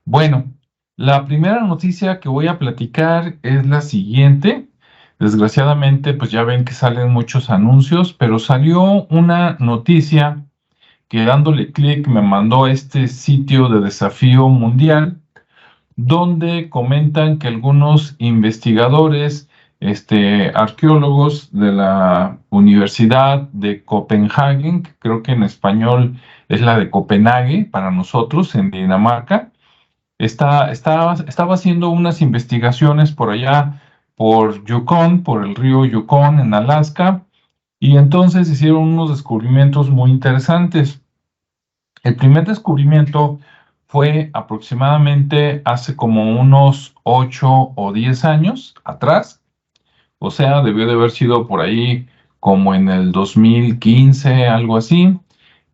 Bueno, la primera noticia que voy a platicar es la siguiente. Desgraciadamente, pues ya ven que salen muchos anuncios, pero salió una noticia que dándole clic me mandó a este sitio de desafío mundial, donde comentan que algunos investigadores, arqueólogos de la Universidad de Copenhague, que creo que en español es la de Copenhague para nosotros en Dinamarca, estaba haciendo unas investigaciones por allá, por Yukon, por el río Yukon en Alaska, y entonces hicieron unos descubrimientos muy interesantes. El primer descubrimiento fue aproximadamente hace como unos 8 o 10 años atrás, o sea, debió de haber sido por ahí como en el 2015, algo así.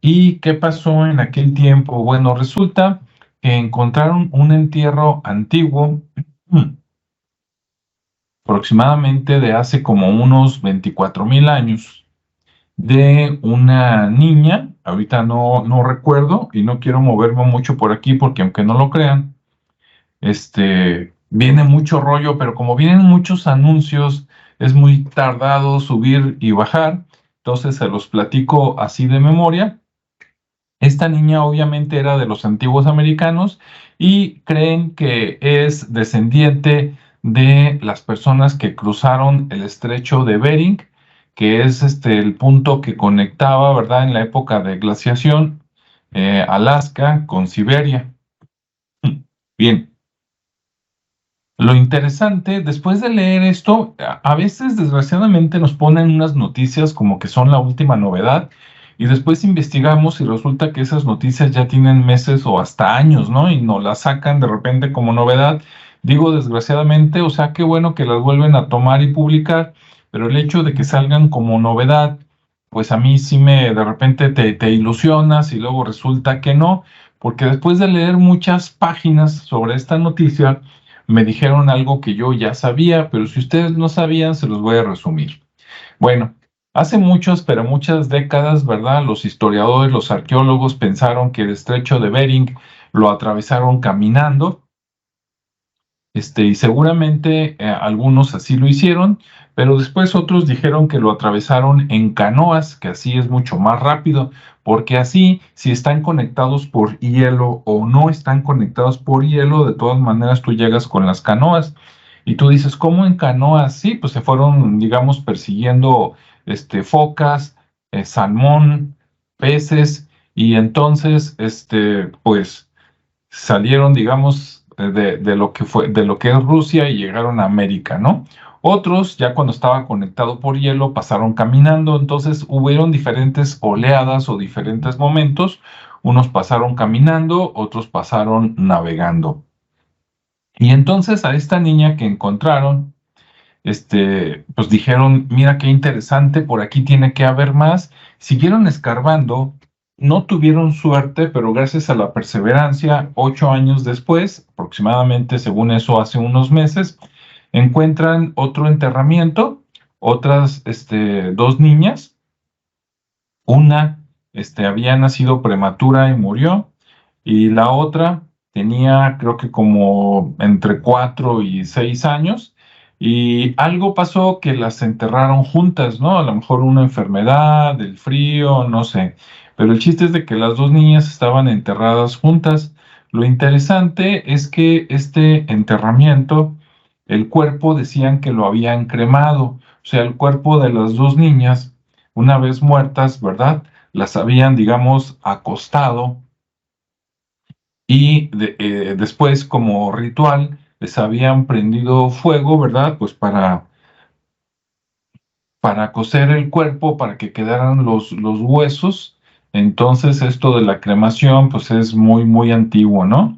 ¿Y qué pasó en aquel tiempo? Bueno, resulta que encontraron un entierro antiguo, aproximadamente de hace como unos 24,000 años, de una niña. Ahorita no recuerdo y no quiero moverme mucho por aquí porque aunque no lo crean, viene mucho rollo, pero como vienen muchos anuncios, es muy tardado subir y bajar, entonces se los platico así de memoria. Esta niña obviamente era de los antiguos americanos y creen que es descendiente de las personas que cruzaron el estrecho de Bering, que es el punto que conectaba, ¿verdad?, en la época de glaciación, Alaska con Siberia. Bien. Lo interesante, después de leer esto, a veces desgraciadamente nos ponen unas noticias como que son la última novedad y después investigamos y resulta que esas noticias ya tienen meses o hasta años, ¿no? Y nos las sacan de repente como novedad. Digo desgraciadamente, o sea, qué bueno que las vuelven a tomar y publicar, pero el hecho de que salgan como novedad, pues a mí sí de repente te ilusionas y luego resulta que no, porque después de leer muchas páginas sobre esta noticia, me dijeron algo que yo ya sabía, pero si ustedes no sabían, se los voy a resumir. Bueno, hace muchos, pero muchas décadas, ¿verdad? Los historiadores, los arqueólogos pensaron que el estrecho de Bering lo atravesaron caminando, y seguramente algunos así lo hicieron, pero después otros dijeron que lo atravesaron en canoas, que así es mucho más rápido, porque así, si están conectados por hielo o no están conectados por hielo, de todas maneras tú llegas con las canoas. Y tú dices, ¿cómo en canoas? Sí, pues se fueron, digamos, persiguiendo focas, salmón, peces, y entonces, pues salieron, digamos, de lo que fue, de lo que es Rusia y llegaron a América, ¿no? Otros, ya cuando estaba conectado por hielo, pasaron caminando, entonces hubieron diferentes oleadas o diferentes momentos. Unos pasaron caminando, otros pasaron navegando. Y entonces a esta niña que encontraron, pues dijeron, mira qué interesante, por aquí tiene que haber más. Siguieron escarbando, no tuvieron suerte, pero gracias a la perseverancia, 8 años después, aproximadamente según eso hace unos meses, encuentran otro enterramiento, otras, dos niñas. Una, había nacido prematura y murió, y la otra tenía, creo que como entre 4 y 6 años, y algo pasó que las enterraron juntas, ¿no? A lo mejor una enfermedad, el frío, no sé. Pero el chiste es de que las dos niñas estaban enterradas juntas. Lo interesante es que este enterramiento, el cuerpo decían que lo habían cremado, o sea, el cuerpo de las dos niñas una vez muertas, ¿verdad? Las habían, digamos, acostado y después como ritual les habían prendido fuego, ¿verdad? Pues para cocer el cuerpo, para que quedaran los huesos. Entonces esto de la cremación pues es muy, muy antiguo, ¿no?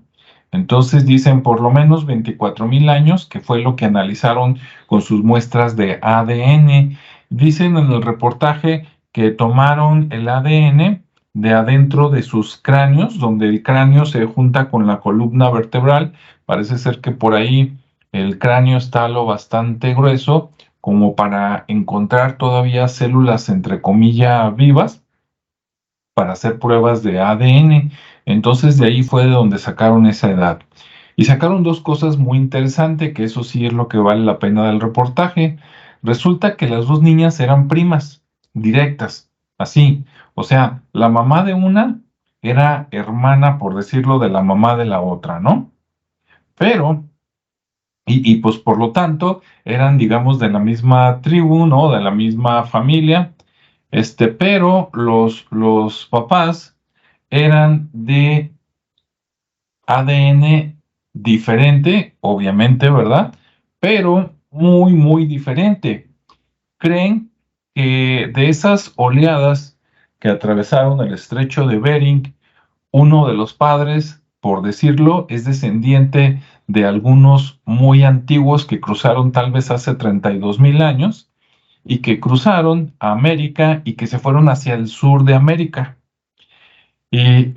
Entonces dicen por lo menos 24,000 años, que fue lo que analizaron con sus muestras de ADN. Dicen en el reportaje que tomaron el ADN de adentro de sus cráneos, donde el cráneo se junta con la columna vertebral. Parece ser que por ahí el cráneo está lo bastante grueso como para encontrar todavía células entre comillas vivas, para hacer pruebas de ADN. Entonces de ahí fue de donde sacaron esa edad. Y sacaron dos cosas muy interesantes, que eso sí es lo que vale la pena del reportaje. Resulta que las dos niñas eran primas, directas, así. O sea, la mamá de una era hermana, por decirlo, de la mamá de la otra, ¿no? Pero, pues por lo tanto, eran, digamos, de la misma tribu, ¿no? De la misma familia. Pero los papás eran de ADN diferente, obviamente, ¿verdad? Pero muy, muy diferente. Creen que de esas oleadas que atravesaron el estrecho de Bering, uno de los padres, por decirlo, es descendiente de algunos muy antiguos que cruzaron tal vez hace 32,000 años y que cruzaron a América y que se fueron hacia el sur de América. Y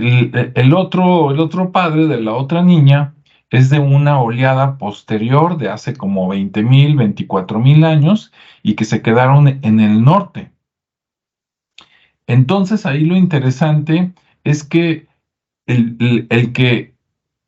el otro padre de la otra niña es de una oleada posterior de hace como 20,000, 24,000 años y que se quedaron en el norte. Entonces ahí lo interesante es que el, el- el que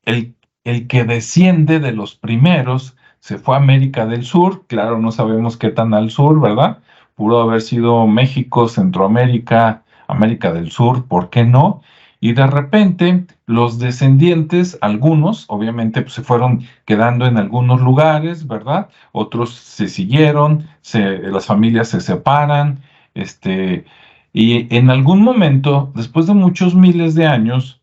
el, el que desciende de los primeros se fue a América del Sur, claro, no sabemos qué tan al sur, ¿verdad? Pudo haber sido México, Centroamérica, América del Sur, ¿por qué no? Y de repente los descendientes, algunos, obviamente, pues, se fueron quedando en algunos lugares, ¿verdad? Otros se siguieron, las familias se separan, y en algún momento, después de muchos miles de años,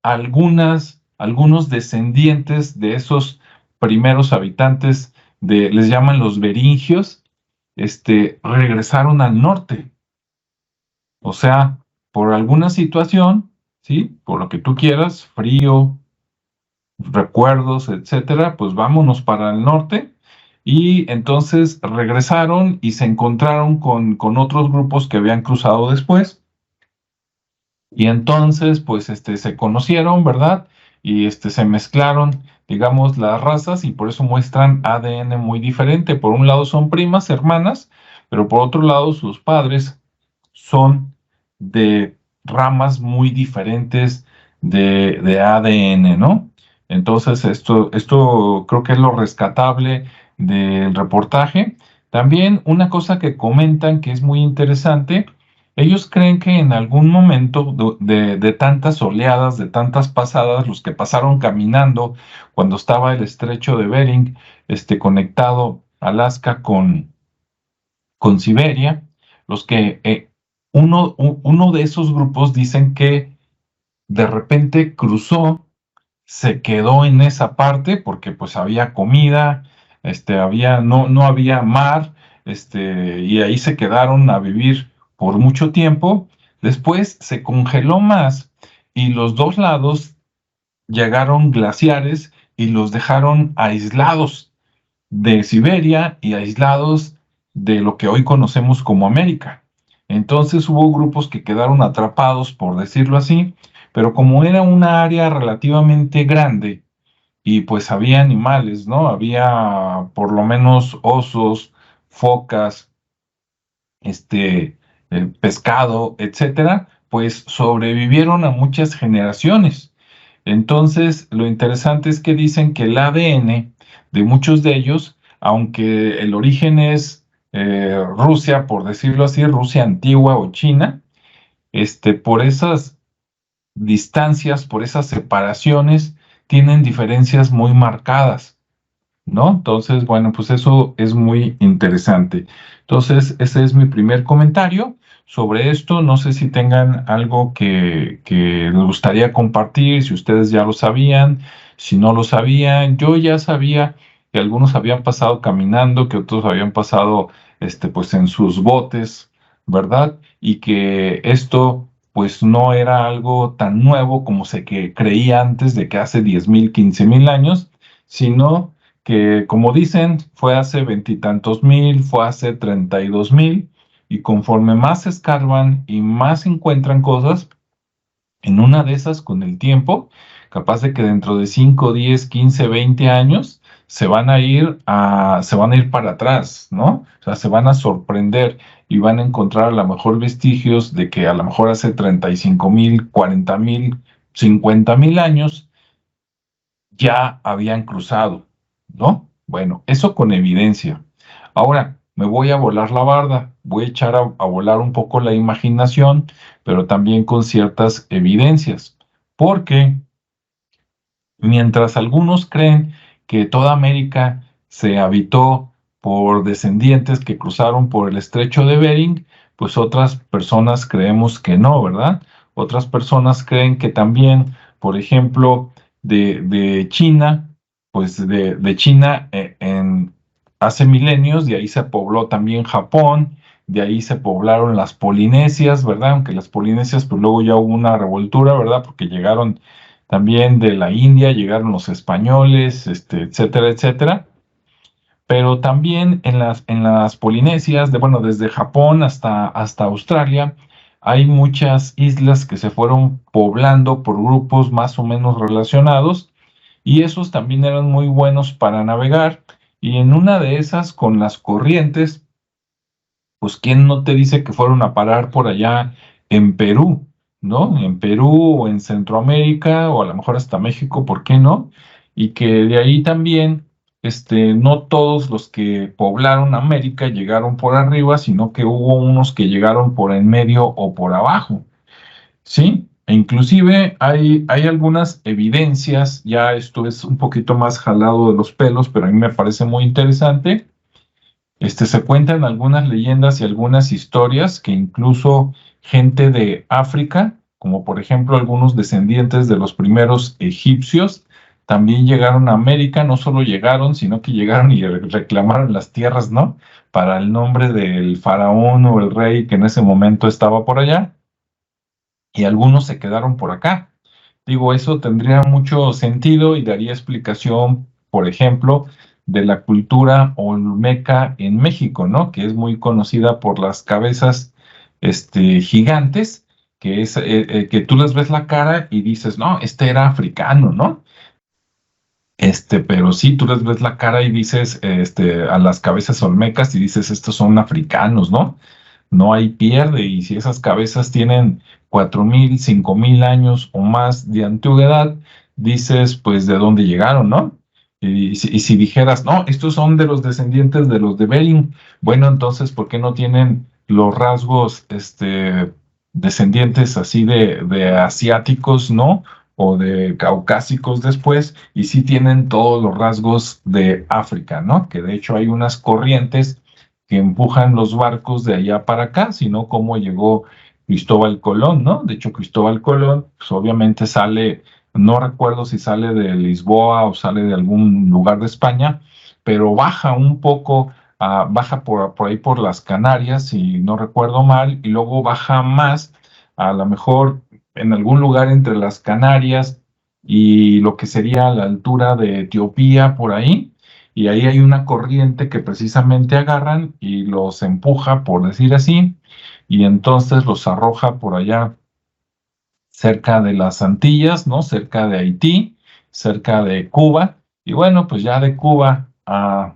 algunos descendientes de esos primeros habitantes les llaman los beringios, regresaron al norte. O sea, por alguna situación, ¿sí? Por lo que tú quieras, frío, recuerdos, etcétera, pues vámonos para el norte. Y entonces regresaron y se encontraron con otros grupos que habían cruzado después. Y entonces, pues, se conocieron, ¿verdad? Y se mezclaron, digamos, las razas y por eso muestran ADN muy diferente. Por un lado son primas, hermanas, pero por otro lado sus padres son de ramas muy diferentes de ADN, ¿no? Entonces, esto creo que es lo rescatable del reportaje. También una cosa que comentan que es muy interesante, ellos creen que en algún momento de tantas oleadas, de tantas pasadas, los que pasaron caminando cuando estaba el estrecho de Bering, conectado Alaska con Siberia, los que uno de esos grupos dicen que de repente cruzó, se quedó en esa parte porque pues había comida, no había mar, y ahí se quedaron a vivir por mucho tiempo. Después se congeló más y los dos lados llegaron glaciares y los dejaron aislados de Siberia y aislados de lo que hoy conocemos como América. Entonces hubo grupos que quedaron atrapados, por decirlo así, pero como era una área relativamente grande y pues había animales, ¿no? Había por lo menos osos, focas, pescado, etcétera, pues sobrevivieron a muchas generaciones. Entonces, lo interesante es que dicen que el ADN de muchos de ellos, aunque el origen es Rusia, por decirlo así, Rusia antigua o China, por esas distancias, por esas separaciones, tienen diferencias muy marcadas, ¿no? Entonces, bueno, pues eso es muy interesante. Entonces, ese es mi primer comentario sobre esto. No sé si tengan algo que les gustaría compartir, si ustedes ya lo sabían, si no lo sabían. Yo ya sabía que algunos habían pasado caminando, que otros habían pasado, pues en sus botes, ¿verdad? Y que esto, pues no era algo tan nuevo como se que creía antes de que hace 10,000, 15,000 años, sino que, como dicen, fue hace veintitantos mil, fue hace 32,000, y conforme más escarban y más encuentran cosas, en una de esas, con el tiempo, capaz de que dentro de 5, 10, 15, 20 años, se van a ir para atrás, ¿no? O sea, se van a sorprender y van a encontrar a lo mejor vestigios de que a lo mejor hace 35,000, 40,000, 50,000 años ya habían cruzado, ¿no? Bueno, eso con evidencia. Ahora, me voy a volar la barda, voy a echar a volar un poco la imaginación, pero también con ciertas evidencias, porque mientras algunos creen que toda América se habitó por descendientes que cruzaron por el estrecho de Bering, pues otras personas creemos que no, ¿verdad? Otras personas creen que también, por ejemplo, de China, pues de China hace milenios, de ahí se pobló también Japón, de ahí se poblaron las Polinesias, ¿verdad? Aunque las Polinesias, pues luego ya hubo una revoltura, ¿verdad? Porque llegaron también de la India, llegaron los españoles, etcétera, etcétera. Pero también en las Polinesias, bueno, desde Japón hasta Australia, hay muchas islas que se fueron poblando por grupos más o menos relacionados y esos también eran muy buenos para navegar. Y en una de esas, con las corrientes, pues ¿quién no te dice que fueron a parar por allá en Perú, ¿no? En Perú o en Centroamérica o a lo mejor hasta México, ¿por qué no? Y que de ahí también, no todos los que poblaron América llegaron por arriba, sino que hubo unos que llegaron por en medio o por abajo, ¿sí? E inclusive hay algunas evidencias, ya esto es un poquito más jalado de los pelos, pero a mí me parece muy interesante. Se cuentan algunas leyendas y algunas historias que incluso gente de África, como por ejemplo algunos descendientes de los primeros egipcios, también llegaron a América, no solo llegaron, sino que llegaron y reclamaron las tierras, ¿no? Para el nombre del faraón o el rey que en ese momento estaba por allá, y algunos se quedaron por acá. Digo, eso tendría mucho sentido y daría explicación, por ejemplo, de la cultura olmeca en México, ¿no? Que es muy conocida por las cabezas, gigantes, que tú les ves la cara y dices, no, este era africano, ¿no? Pero sí, tú les ves la cara y dices, a las cabezas olmecas y dices, estos son africanos, ¿no? No hay pierde, y si esas cabezas tienen 4,000, 5,000 años o más de antigüedad, dices, pues, ¿de dónde llegaron, no? Y si dijeras, no, estos son de los descendientes de los de Bering, bueno, entonces, ¿por qué no tienen los rasgos, descendientes así de asiáticos, ¿no? O de caucásicos después, y sí tienen todos los rasgos de África, ¿no? Que de hecho hay unas corrientes que empujan los barcos de allá para acá, sino cómo llegó Cristóbal Colón, ¿no? De hecho, Cristóbal Colón, pues obviamente sale, no recuerdo si sale de Lisboa o sale de algún lugar de España, pero baja un poco, baja por ahí por las Canarias, si no recuerdo mal, y luego baja más, a lo mejor en algún lugar entre las Canarias y lo que sería la altura de Etiopía, por ahí, y ahí hay una corriente que precisamente agarran y los empuja, por decir así, y entonces los arroja por allá cerca de las Antillas, ¿no? Cerca de Haití, cerca de Cuba, y bueno, pues ya de Cuba a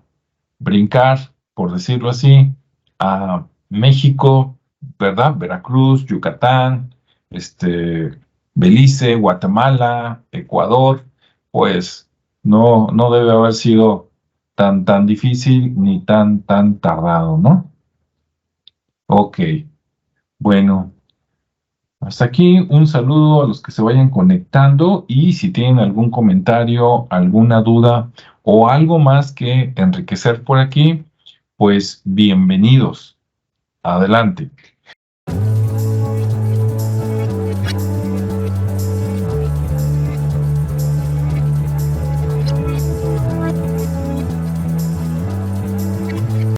brincar, por decirlo así, a México, ¿verdad? Veracruz, Yucatán, Belice, Guatemala, Ecuador, pues no debe haber sido tan difícil ni tan tardado, ¿no? Ok, bueno, hasta aquí un saludo a los que se vayan conectando y si tienen algún comentario, alguna duda o algo más que enriquecer por aquí, pues bienvenidos. Adelante.